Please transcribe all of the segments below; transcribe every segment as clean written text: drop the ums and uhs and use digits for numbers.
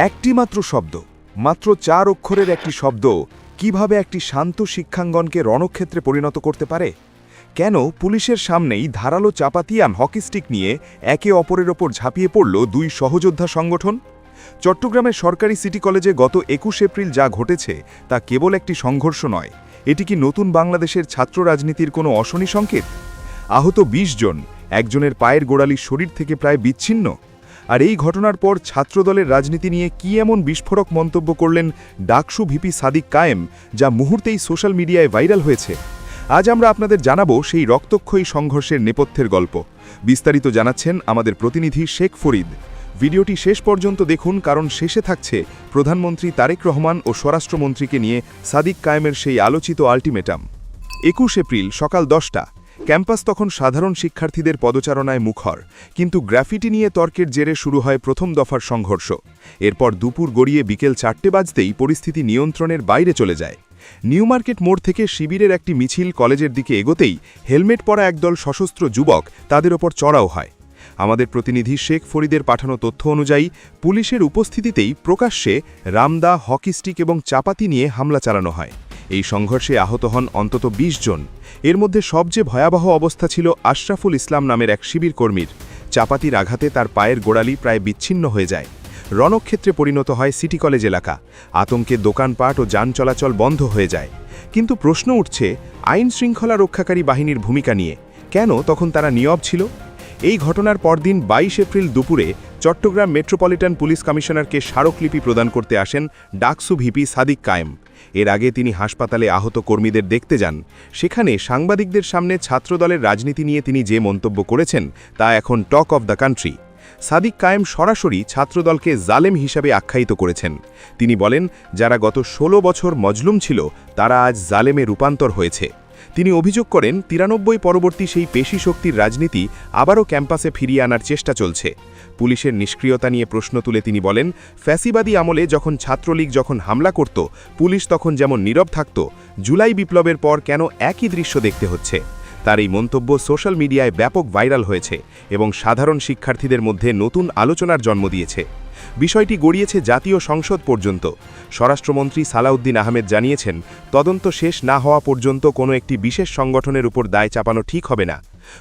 একটি মাত্র শব্দ, মাত্র 4 অক্ষরের একটি শব্দ কিভাবে একটি শান্ত শিক্ষাঙ্গনকে রণক্ষেত্রে পরিণত করতে পারে? কেন পুলিশের সামনেই ধারালো চাপাতিয়ান হকি স্টিক নিয়ে একে অপরের ওপর ঝাঁপিয়ে পড়ল দুই সহযোদ্ধা সংগঠন? চট্টগ্রামের সরকারি সিটি কলেজে গত 21 এপ্রিল যা ঘটেছে তা কেবল একটি সংঘর্ষ নয়, এটি কি নতুন বাংলাদেশের ছাত্র রাজনীতির কোনো অশনি সংকেত? আহত 20 জন, একজনের পায়ের গোড়ালি শরীর থেকে প্রায় বিচ্ছিন্ন। আর এই ঘটনার পর ছাত্রদলের রাজনীতি নিয়ে কি এমন বিস্ফোরক মন্তব্য করলেন ডাকসু ভিপি সাদিক কায়েম, যা মুহূর্তেই সোশ্যাল মিডিয়ায় ভাইরাল হয়েছে? আজ আমরা আপনাদের জানাবো সেই রক্তক্ষয়ী সংঘর্ষের নেপথ্যের গল্প। বিস্তারিত জানাচ্ছেন আমাদের প্রতিনিধি শেখ ফরিদ। ভিডিওটি শেষ পর্যন্ত দেখুন, কারণ শেষে থাকছে প্রধানমন্ত্রী তারেক রহমান ও স্বরাষ্ট্রমন্ত্রীকে নিয়ে সাদিক কায়েমের সেই আলোচিত আল্টিমেটাম। 21 এপ্রিল সকাল 10টা। ক্যাম্পাস তখন সাধারণ শিক্ষার্থীদের পদচারণায় মুখর, কিন্তু গ্রাফিটি নিয়ে তর্কের জেরে শুরু হয় প্রথম দফার সংঘর্ষ। এরপর দুপুর গড়িয়ে বিকেল 4টে বাজতেই পরিস্থিতি নিয়ন্ত্রণের বাইরে চলে যায়। নিউ মার্কেট মোড় থেকে শিবিরের একটি মিছিল কলেজের দিকে এগোতেই হেলমেট পরা একদল সশস্ত্র যুবক তাদের ওপর চড়াও হয়। আমাদের প্রতিনিধি শেখ ফরিদের পাঠানো তথ্য অনুযায়ী পুলিশের উপস্থিতিতেই প্রকাশ্যে রামদা, হকি স্টিক এবং চাপাতি নিয়ে হামলা চালানো হয়। এই সংঘর্ষে আহত হন অন্তত 20 জন। এর মধ্যে সবচেয়ে ভয়াবহ অবস্থা ছিল আশরাফুল ইসলাম নামের এক শিবির কর্মীর। চাপাতির আঘাতে তার পায়ের গোড়ালি প্রায় বিচ্ছিন্ন হয়ে যায়। রণক্ষেত্রে পরিণত হয় সিটি কলেজ এলাকা। আতঙ্কে দোকানপাট ও যান চলাচল বন্ধ হয়ে যায়। কিন্তু প্রশ্ন উঠছে আইন শৃঙ্খলা রক্ষাকারী বাহিনীর ভূমিকা নিয়ে। কেন তখন তারা নীরব ছিল? এই ঘটনার পরদিন 22 এপ্রিল দুপুরে চট্টগ্রাম মেট্রোপলিটন পুলিশ কমিশনারকে স্মারকলিপি প্রদান করতে আসেন ডাকসু ভিপি সাদিক কায়েম। এর আগে তিনি হাসপাতালে আহত কর্মীদের দেখতে যান। সেখানে সাংবাদিকদের সামনে ছাত্রদলের রাজনীতি নিয়ে তিনি যে মন্তব্য করেছেন তা এখন talk of the country. Sadiq Kayem সরাসরি ছাত্রদলকে জালেম হিসাবে আখ্যায়িত করেছেন। তিনি বলেন, যারা গত 16 বছর মজলুম ছিল তারা আজ জালেমে রূপান্তর হয়েছে। তিনি অভিযোগ করেন 93 পরবর্তী সেই পেশি শক্তির রাজনীতি আবারও ক্যাম্পাসে ফিরিয়ে আনার চেষ্টা চলছে। পুলিশের নিষ্ক্রিয়তা নিয়ে প্রশ্ন তুলে তিনি বলেন, ফ্যাসিবাদী আমলে যখন ছাত্রলীগ যখন হামলা করত পুলিশ তখন যেমন নীরব থাকত, জুলাই বিপ্লবের পর কেন একই দৃশ্য দেখতে হচ্ছে? তার এই মন্তব্য সোশ্যাল মিডিয়ায় ব্যাপক ভাইরাল হয়েছে এবং সাধারণ শিক্ষার্থীদের মধ্যে নতুন আলোচনার জন্ম দিয়েছে। বিষয়টি গড়িয়েছে জাতীয় সংসদ পর্যন্ত। স্বরাষ্ট্রমন্ত্রী সালাউদ্দিন আহমেদ জানিয়েছেন, তদন্ত শেষ না হওয়া পর্যন্ত কোনো একটি বিশেষ সংগঠনের উপর দায় চাপানো ঠিক হবে না।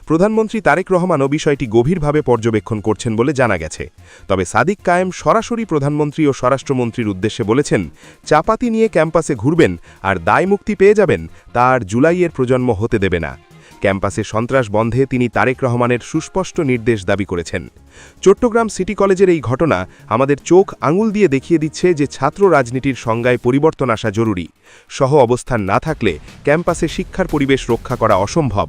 প্রধানমন্ত্রী তারেক রহমানও বিষয়টি গভীরভাবে পর্যবেক্ষণ করছেন বলে জানা গেছে। তবে সাদিক কায়েম সরাসরি প্রধানমন্ত্রী ও স্বরাষ্ট্রমন্ত্রীর উদ্দেশ্যে বলেছেন, চাপাতি নিয়ে ক্যাম্পাসে ঘুরবেন আর দায় মুক্তি পেয়ে যাবেন, তা আর জুলাইয়ের প্রজন্ম হতে দেবে না। ক্যাম্পাসে সন্ত্রাস বন্ধে তিনি তারেক রহমানের সুস্পষ্ট নির্দেশ দাবি করেছেন। চট্টগ্রাম সিটি কলেজের এই ঘটনা আমাদের চোখ আঙুল দিয়ে দেখিয়ে দিচ্ছে যে ছাত্র রাজনীতির সংজ্ঞায় পরিবর্তন আসা জরুরি। সহ অবস্থান না থাকলে ক্যাম্পাসে শিক্ষার পরিবেশ রক্ষা করা অসম্ভব।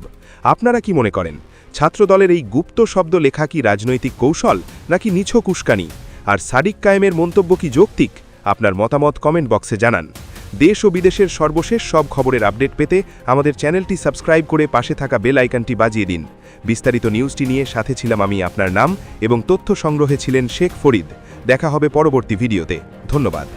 আপনারা কি মনে করেন, ছাত্রদলের এই গুপ্ত শব্দ লেখা কি রাজনৈতিক কৌশল নাকি নিছক উস্কানি? আর সাদিক কায়েমের মন্তব্য কি যৌক্তিক? আপনার মতামত কমেন্ট বক্সে জানান। দেশ ও বিদেশের সর্বশেষ সব খবরের আপডেট পেতে আমাদের চ্যানেলটি সাবস্ক্রাইব করে পাশে থাকা বেল আইকনটি বাজিয়ে দিন। বিস্তারিত নিউজটি নিয়ে সাথে ছিলাম আমি, আপনার নাম, এবং তথ্য সংগ্রহে ছিলেন শেখ ফরিদ। দেখা হবে পরবর্তী ভিডিওতে। ধন্যবাদ।